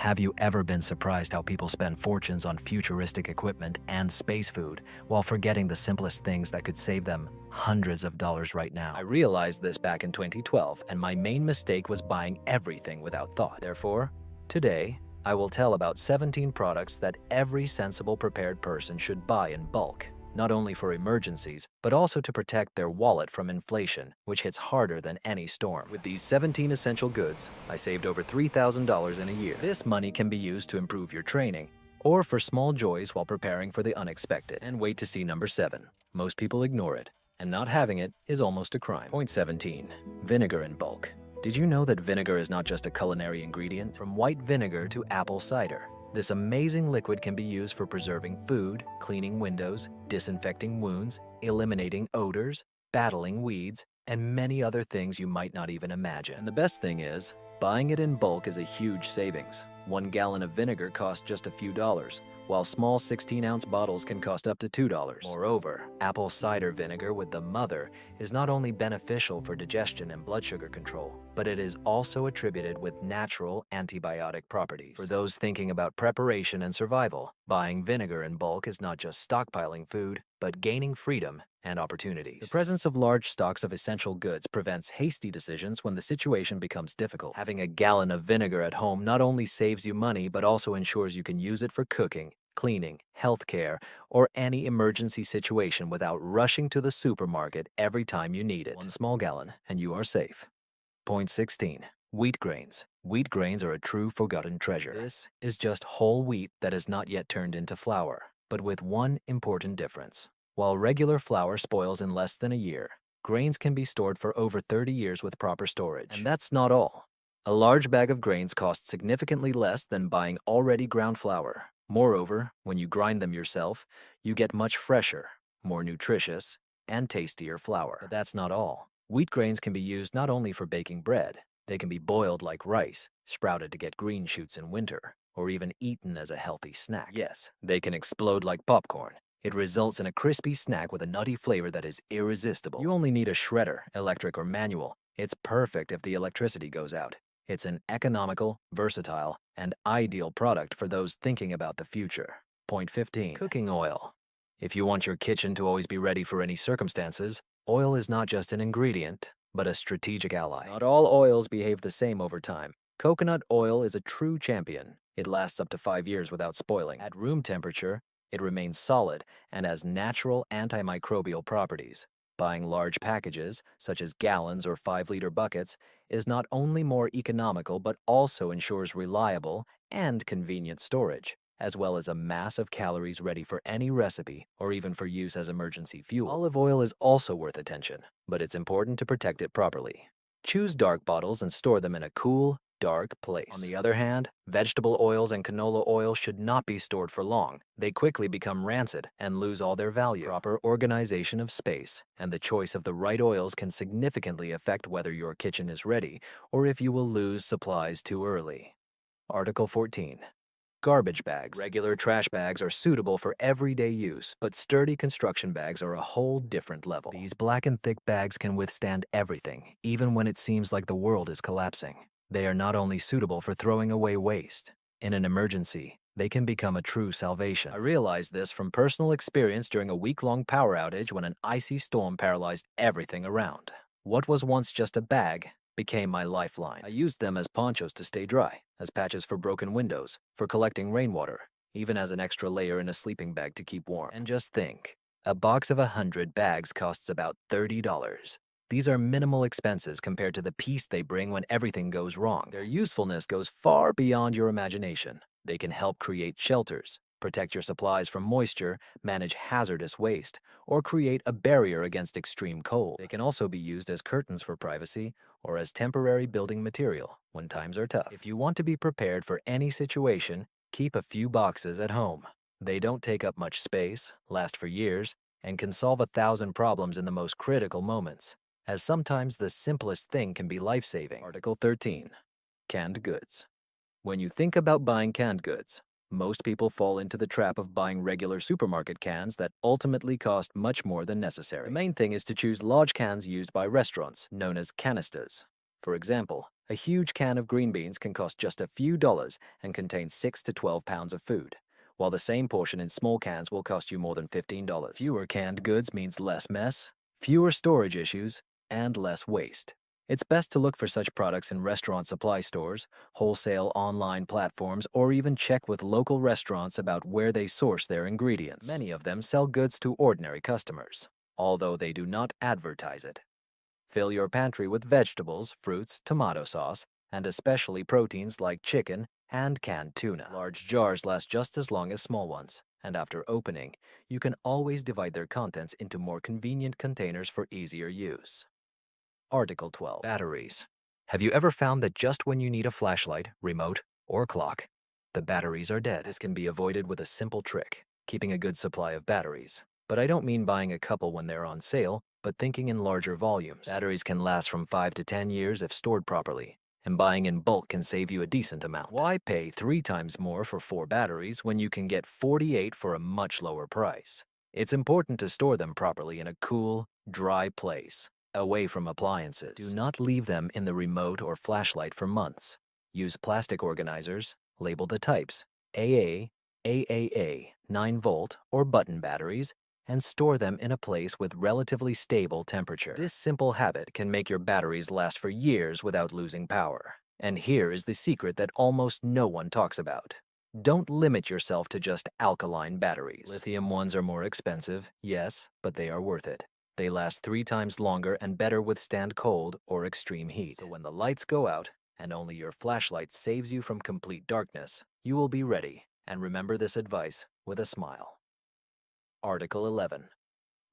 Have you ever been surprised how people spend fortunes on futuristic equipment and space food while forgetting the simplest things that could save them hundreds of dollars right now? I realized this back in 2012, and my main mistake was buying everything without thought. Therefore, today, I will tell about 17 products that every sensible prepared person should buy in bulk, not only for emergencies, but also to protect their wallet from inflation, which hits harder than any storm. With these 17 essential goods, I saved over $3,000 in a year. This money can be used to improve your training, or for small joys while preparing for the unexpected. And wait to see number 7. Most people ignore it, and not having it is almost a crime. Point 17. Vinegar in bulk. Did you know that vinegar is not just a culinary ingredient? From white vinegar to apple cider, this amazing liquid can be used for preserving food, cleaning windows, disinfecting wounds, eliminating odors, battling weeds, and many other things you might not even imagine. And the best thing is, buying it in bulk is a huge savings. 1 gallon of vinegar costs just a few dollars, while small 16-ounce bottles can cost up to $2. Moreover, apple cider vinegar with the mother is not only beneficial for digestion and blood sugar control, but it is also attributed with natural antibiotic properties. For those thinking about preparation and survival, buying vinegar in bulk is not just stockpiling food, but gaining freedom and opportunities. The presence of large stocks of essential goods prevents hasty decisions when the situation becomes difficult. Having a gallon of vinegar at home not only saves you money, but also ensures you can use it for cooking, cleaning, healthcare, or any emergency situation without rushing to the supermarket every time you need it. 1 small gallon, and you are safe. Point 16. Wheat grains. Wheat grains are a true forgotten treasure. This is just whole wheat that is not yet turned into flour, but with one important difference. While regular flour spoils in less than a year, grains can be stored for over 30 years with proper storage. And that's not all. A large bag of grains costs significantly less than buying already ground flour. Moreover, when you grind them yourself, you get much fresher, more nutritious, and tastier flour. But that's not all. Wheat grains can be used not only for baking bread, they can be boiled like rice, sprouted to get green shoots in winter, or even eaten as a healthy snack. Yes, they can explode like popcorn. It results in a crispy snack with a nutty flavor that is irresistible. You only need a shredder, electric or manual. It's perfect if the electricity goes out. It's an economical, versatile, and ideal product for those thinking about the future. Point 15. Cooking oil. If you want your kitchen to always be ready for any circumstances, oil is not just an ingredient, but a strategic ally. Not all oils behave the same over time. Coconut oil is a true champion. It lasts up to 5 years without spoiling. At room temperature, it remains solid and has natural antimicrobial properties. Buying large packages, such as gallons or 5-liter buckets, is not only more economical but also ensures reliable and convenient storage, as well as a mass of calories ready for any recipe or even for use as emergency fuel. Olive oil is also worth attention, but it's important to protect it properly. Choose dark bottles and store them in a cool, dark place. On the other hand, vegetable oils and canola oil should not be stored for long. They quickly become rancid and lose all their value. Proper organization of space and the choice of the right oils can significantly affect whether your kitchen is ready or if you will lose supplies too early. Article 14. Garbage bags. Regular trash bags are suitable for everyday use, but sturdy construction bags are a whole different level. These black and thick bags can withstand everything, even when it seems like the world is collapsing. They are not only suitable for throwing away waste. In an emergency, they can become a true salvation. I realized this from personal experience during a week-long power outage when an icy storm paralyzed everything around. What was once just a bag became my lifeline. I used them as ponchos to stay dry, as patches for broken windows, for collecting rainwater, even as an extra layer in a sleeping bag to keep warm. And just think, a box of 100 bags costs about $30. These are minimal expenses compared to the peace they bring when everything goes wrong. Their usefulness goes far beyond your imagination. They can help create shelters, protect your supplies from moisture, manage hazardous waste, or create a barrier against extreme cold. They can also be used as curtains for privacy or as temporary building material when times are tough. If you want to be prepared for any situation, keep a few boxes at home. They don't take up much space, last for years, and can solve 1,000 problems in the most critical moments, as sometimes the simplest thing can be life-saving. Article 13. Canned goods. When you think about buying canned goods, most people fall into the trap of buying regular supermarket cans that ultimately cost much more than necessary. The main thing is to choose large cans used by restaurants, known as canisters. For example, A huge can of green beans can cost just a few dollars and contain 6 to 12 pounds of food, while the same portion in small cans will cost you more than $15. Fewer canned goods means less mess, fewer storage issues, and less waste. It's best to look for such products in restaurant supply stores, wholesale online platforms, or even check with local restaurants about where they source their ingredients. Many of them sell goods to ordinary customers, although they do not advertise it. Fill your pantry with vegetables, fruits, tomato sauce, and especially proteins like chicken and canned tuna. Large jars last just as long as small ones, and after opening, you can always divide their contents into more convenient containers for easier use. Article 12. Batteries. Have you ever found that just when you need a flashlight, remote, or clock, the batteries are dead? This can be avoided with a simple trick: keeping a good supply of batteries. But I don't mean buying a couple when they're on sale, but thinking in larger volumes. Batteries can last from 5 to 10 years if stored properly, and buying in bulk can save you a decent amount. Why pay 3 times more for 4 batteries when you can get 48 for a much lower price? It's important to store them properly in a cool, dry place, away from appliances. Do not leave them in the remote or flashlight for months. Use plastic organizers, label the types, AA, AAA, 9-volt, or button batteries, and store them in a place with relatively stable temperature. This simple habit can make your batteries last for years without losing power. And here is the secret that almost no one talks about. Don't limit yourself to just alkaline batteries. Lithium ones are more expensive, yes, but they are worth it. They last 3 times longer and better withstand cold or extreme heat. So when the lights go out and only your flashlight saves you from complete darkness, you will be ready. And remember this advice with a smile. Article 11.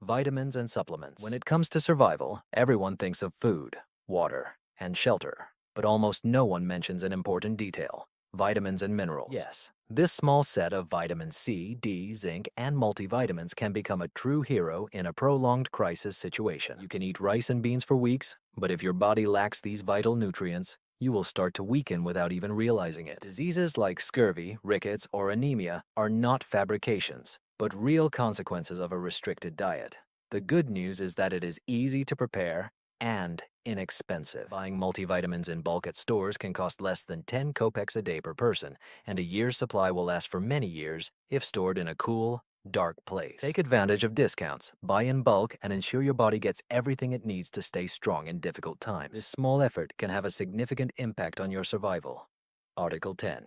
Vitamins and supplements. When it comes to survival, everyone thinks of food, water, and shelter. But almost no one mentions an important detail: vitamins and minerals. Yes, this small set of vitamin C, D, zinc, and multivitamins can become a true hero in a prolonged crisis situation. You can eat rice and beans for weeks, but if your body lacks these vital nutrients, you will start to weaken without even realizing it. Diseases like scurvy, rickets, or anemia are not fabrications, but real consequences of a restricted diet. The good news is that it is easy to prepare and inexpensive. Buying multivitamins in bulk at stores can cost less than 10 kopecks a day per person, and a year's supply will last for many years if stored in a cool, dark place. Take advantage of discounts, buy in bulk, and ensure your body gets everything it needs to stay strong in difficult times. This small effort can have a significant impact on your survival. Article 10.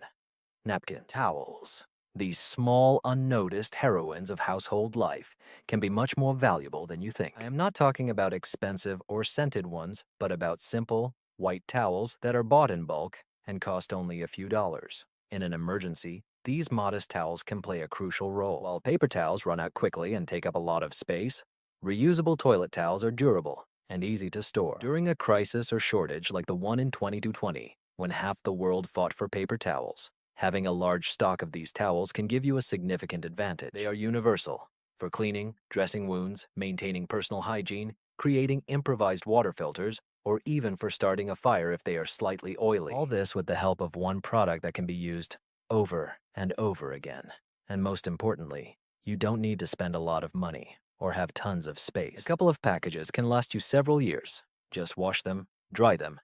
Napkins. Towels. These small, unnoticed heroines of household life can be much more valuable than you think. I am not talking about expensive or scented ones, but about simple, white towels that are bought in bulk and cost only a few dollars. In an emergency, these modest towels can play a crucial role. While paper towels run out quickly and take up a lot of space, reusable toilet towels are durable and easy to store. During a crisis or shortage like the one in 2020, when half the world fought for paper towels, having a large stock of these towels can give you a significant advantage. They are universal for cleaning, dressing wounds, maintaining personal hygiene, creating improvised water filters, or even for starting a fire if they are slightly oily. All this with the help of one product that can be used over and over again. And most importantly, you don't need to spend a lot of money or have tons of space. A couple of packages can last you several years. Just wash them, dry them,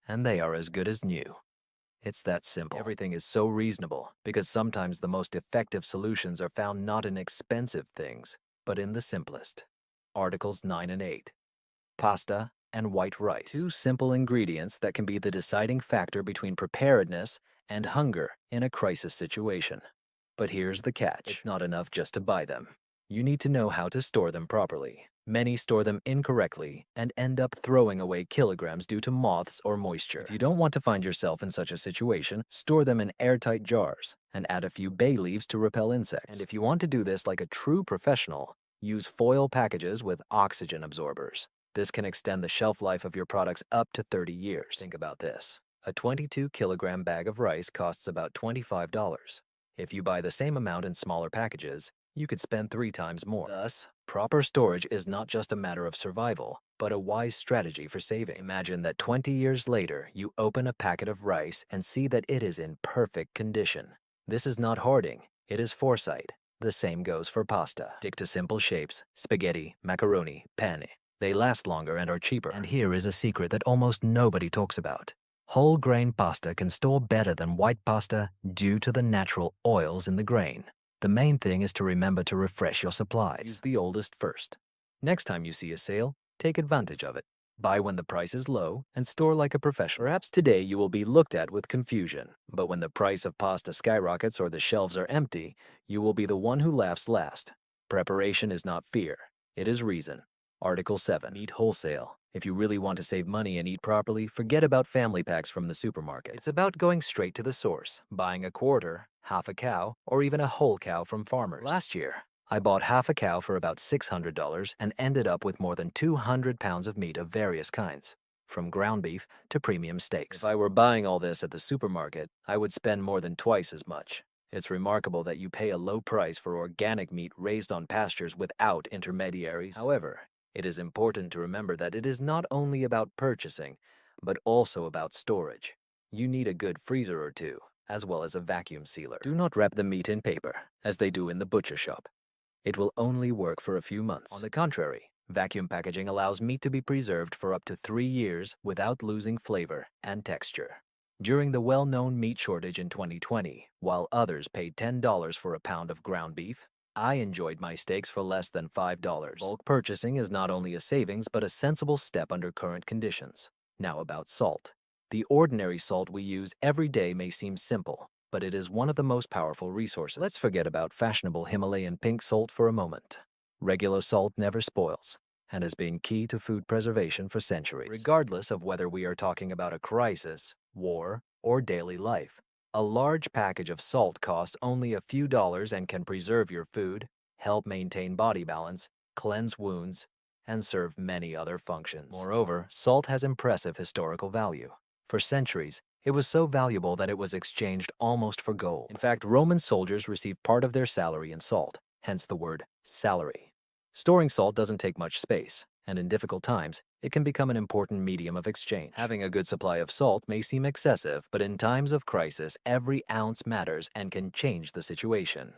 and they are as good as new. It's that simple. Everything is so reasonable because sometimes the most effective solutions are found not in expensive things, but in the simplest. Articles 9 and 8. Pasta and white rice. 2 simple ingredients that can be the deciding factor between preparedness and hunger in a crisis situation. But here's the catch. It's not enough just to buy them. You need to know how to store them properly. Many store them incorrectly and end up throwing away kilograms due to moths or moisture. If you don't want to find yourself in such a situation, store them in airtight jars and add a few bay leaves to repel insects. And if you want to do this like a true professional, use foil packages with oxygen absorbers. This can extend the shelf life of your products up to 30 years. Think about this. A 22-kilogram bag of rice costs about $25. If you buy the same amount in smaller packages, you could spend 3 times more. Thus, proper storage is not just a matter of survival, but a wise strategy for saving. Imagine that 20 years later, you open a packet of rice and see that it is in perfect condition. This is not hoarding, it is foresight. The same goes for pasta. Stick to simple shapes: spaghetti, macaroni, penne. They last longer and are cheaper. And here is a secret that almost nobody talks about. Whole grain pasta can store better than white pasta due to the natural oils in the grain. The main thing is to remember to refresh your supplies. Use the oldest first. Next time you see a sale, take advantage of it. Buy when the price is low and store like a professional. Perhaps today you will be looked at with confusion, but when the price of pasta skyrockets or the shelves are empty, you will be the one who laughs last. Preparation is not fear, it is reason. Article 7. Eat wholesale. If you really want to save money and eat properly, forget about family packs from the supermarket. It's about going straight to the source, buying a quarter, half a cow, or even a whole cow from farmers. Last year, I bought half a cow for about $600 and ended up with more than 200 pounds of meat of various kinds, from ground beef to premium steaks. If I were buying all this at the supermarket, I would spend more than twice as much. It's remarkable that you pay a low price for organic meat raised on pastures without intermediaries. However, it is important to remember that it is not only about purchasing, but also about storage. You need a good freezer or two, as well as a vacuum sealer. Do not wrap the meat in paper, as they do in the butcher shop. It will only work for a few months. On the contrary, vacuum packaging allows meat to be preserved for up to 3 years without losing flavor and texture. During the well-known meat shortage in 2020, while others paid $10 for a pound of ground beef, I enjoyed my steaks for less than $5. Bulk purchasing is not only a savings but a sensible step under current conditions. Now about salt. The ordinary salt we use every day may seem simple, but it is one of the most powerful resources. Let's forget about fashionable Himalayan pink salt for a moment. Regular salt never spoils and has been key to food preservation for centuries. Regardless of whether we are talking about a crisis, war, or daily life, a large package of salt costs only a few dollars and can preserve your food, help maintain body balance, cleanse wounds, and serve many other functions. Moreover, salt has impressive historical value. For centuries, it was so valuable that it was exchanged almost for gold. In fact, Roman soldiers received part of their salary in salt, hence the word salary. Storing salt doesn't take much space, and in difficult times, it can become an important medium of exchange. Having a good supply of salt may seem excessive, but in times of crisis, every ounce matters and can change the situation.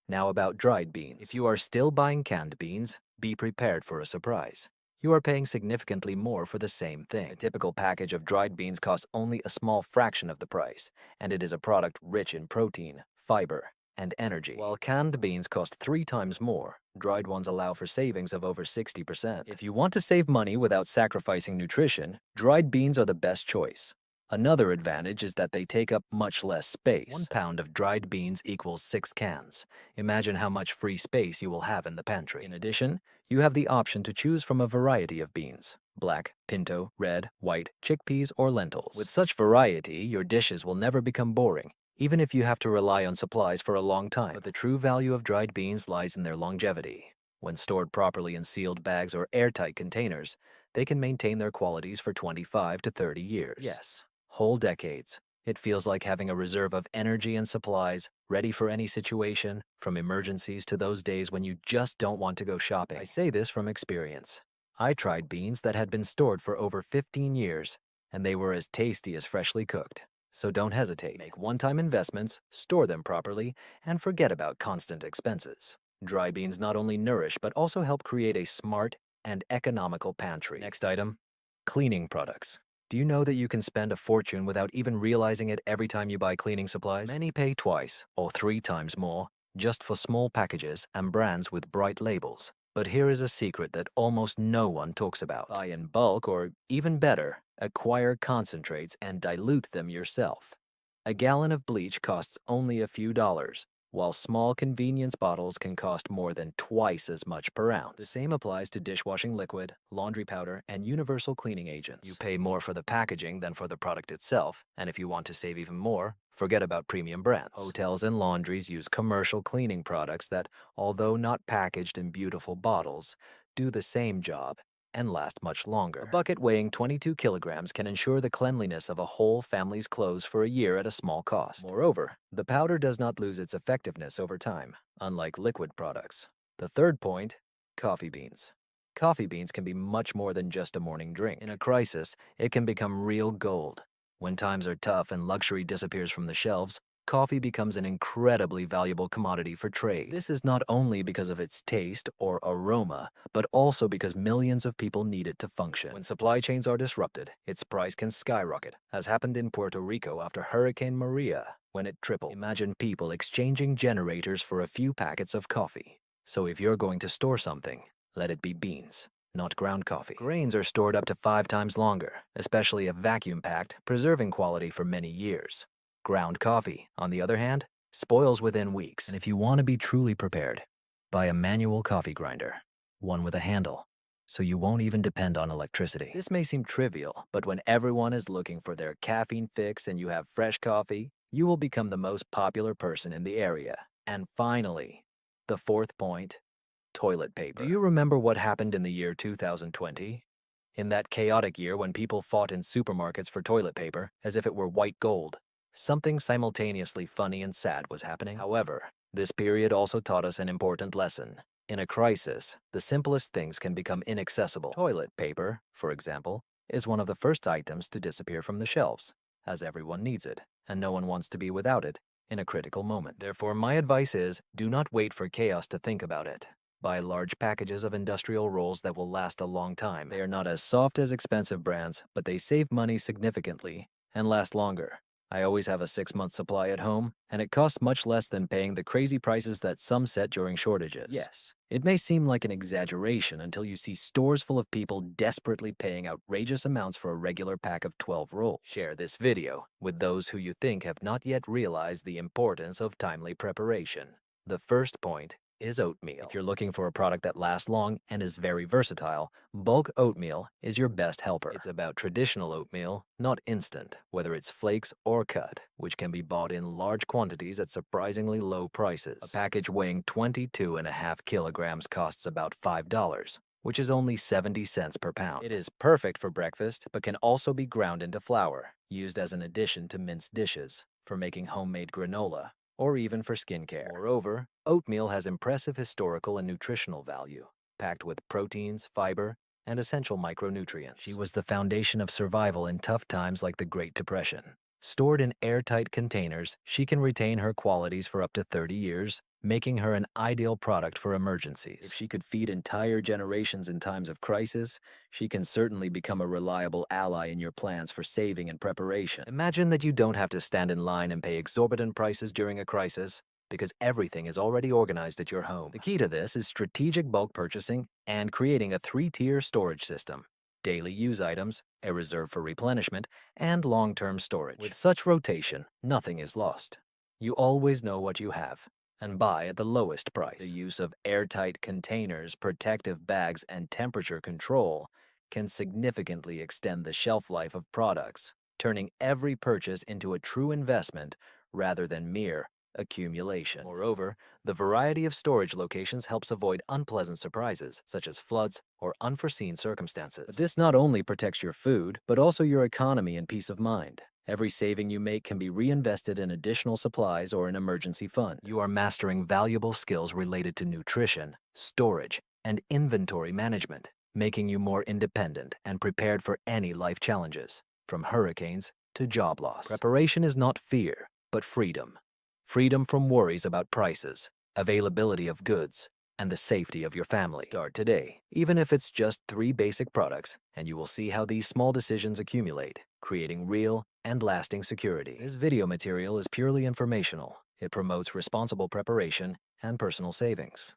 Now about dried beans. If you are still buying canned beans, be prepared for a surprise. You are paying significantly more for the same thing. A typical package of dried beans costs only a small fraction of the price, and it is a product rich in protein, fiber, and energy. While canned beans cost 3 times more, dried ones allow for savings of over 60%. If you want to save money without sacrificing nutrition, dried beans are the best choice. Another advantage is that they take up much less space. 1 pound of dried beans equals 6 cans. Imagine how much free space you will have in the pantry. In addition, you have the option to choose from a variety of beans: black, pinto, red, white, chickpeas, or lentils. With such variety, your dishes will never become boring, even if you have to rely on supplies for a long time. But the true value of dried beans lies in their longevity. When stored properly in sealed bags or airtight containers, they can maintain their qualities for 25 to 30 years. Yes, whole decades. It feels like having a reserve of energy and supplies, ready for any situation, from emergencies to those days when you just don't want to go shopping. I say this from experience. I tried beans that had been stored for over 15 years, and they were as tasty as freshly cooked. So don't hesitate. Make one-time investments, store them properly, and forget about constant expenses. Dry beans not only nourish but also help create a smart and economical pantry. Next item, cleaning products. Do you know that you can spend a fortune without even realizing it every time you buy cleaning supplies? Many pay twice or 3 times more just for small packages and brands with bright labels. But here is a secret that almost no one talks about. Buy in bulk, or even better, acquire concentrates and dilute them yourself. A gallon of bleach costs only a few dollars, while small convenience bottles can cost more than twice as much per ounce. The same applies to dishwashing liquid, laundry powder, and universal cleaning agents. You pay more for the packaging than for the product itself, and if you want to save even more, forget about premium brands. Hotels and laundries use commercial cleaning products that, although not packaged in beautiful bottles, do the same job and last much longer. A bucket weighing 22 kilograms can ensure the cleanliness of a whole family's clothes for a year at a small cost. Moreover, the powder does not lose its effectiveness over time, unlike liquid products. The third point, coffee beans. Coffee beans can be much more than just a morning drink. In a crisis, it can become real gold. When times are tough and luxury disappears from the shelves, coffee becomes an incredibly valuable commodity for trade. This is not only because of its taste or aroma, but also because millions of people need it to function. When supply chains are disrupted, its price can skyrocket, as happened in Puerto Rico after Hurricane Maria, when it tripled. Imagine people exchanging generators for a few packets of coffee. So if you're going to store something, let it be beans, not ground coffee. Grains are stored up to 5 times longer, especially if vacuum-packed, preserving quality for many years. Ground coffee, on the other hand, spoils within weeks. And if you want to be truly prepared, buy a manual coffee grinder, one with a handle, so you won't even depend on electricity. This may seem trivial, but when everyone is looking for their caffeine fix and you have fresh coffee, you will become the most popular person in the area. And finally, the fourth point, toilet paper. Do you remember what happened in the year 2020? In that chaotic year when people fought in supermarkets for toilet paper as if it were white gold, something simultaneously funny and sad was happening. However, this period also taught us an important lesson. In a crisis, the simplest things can become inaccessible. Toilet paper, for example, is one of the first items to disappear from the shelves, as everyone needs it, and no one wants to be without it in a critical moment. Therefore, my advice is, do not wait for chaos to think about it. Buy large packages of industrial rolls that will last a long time. They are not as soft as expensive brands, but they save money significantly and last longer. I always have a 6-month supply at home, and it costs much less than paying the crazy prices that some set during shortages. Yes, it may seem like an exaggeration until you see stores full of people desperately paying outrageous amounts for a regular pack of 12 rolls. Share this video with those who you think have not yet realized the importance of timely preparation. The first point is oatmeal. If you're looking for a product that lasts long and is very versatile, bulk oatmeal is your best helper. It's about traditional oatmeal, not instant, whether it's flakes or cut, which can be bought in large quantities at surprisingly low prices. A package weighing 22.5 kilograms costs about $5, which is only 70 cents per pound. It is perfect for breakfast, but can also be ground into flour, used as an addition to minced dishes, for making homemade granola, or even for skincare. Moreover, oatmeal has impressive historical and nutritional value, packed with proteins, fiber, and essential micronutrients. She was the foundation of survival in tough times like the Great Depression. Stored in airtight containers, she can retain her qualities for up to 30 years, making her an ideal product for emergencies. If she could feed entire generations in times of crisis, she can certainly become a reliable ally in your plans for saving and preparation. Imagine that you don't have to stand in line and pay exorbitant prices during a crisis, because everything is already organized at your home. The key to this is strategic bulk purchasing and creating a 3-tier storage system: daily use items, a reserve for replenishment, and long-term storage. With such rotation, nothing is lost. You always know what you have and buy at the lowest price. The use of airtight containers, protective bags, and temperature control can significantly extend the shelf life of products, turning every purchase into a true investment rather than mere accumulation. Moreover, the variety of storage locations helps avoid unpleasant surprises, such as floods or unforeseen circumstances. But this not only protects your food, but also your economy and peace of mind. Every saving you make can be reinvested in additional supplies or an emergency fund. You are mastering valuable skills related to nutrition, storage, and inventory management, making you more independent and prepared for any life challenges, from hurricanes to job loss. Preparation is not fear, but freedom. Freedom from worries about prices, availability of goods, and the safety of your family. Start today, even if it's just 3 basic products, and you will see how these small decisions accumulate, creating real and lasting security. This video material is purely informational. It promotes responsible preparation and personal savings.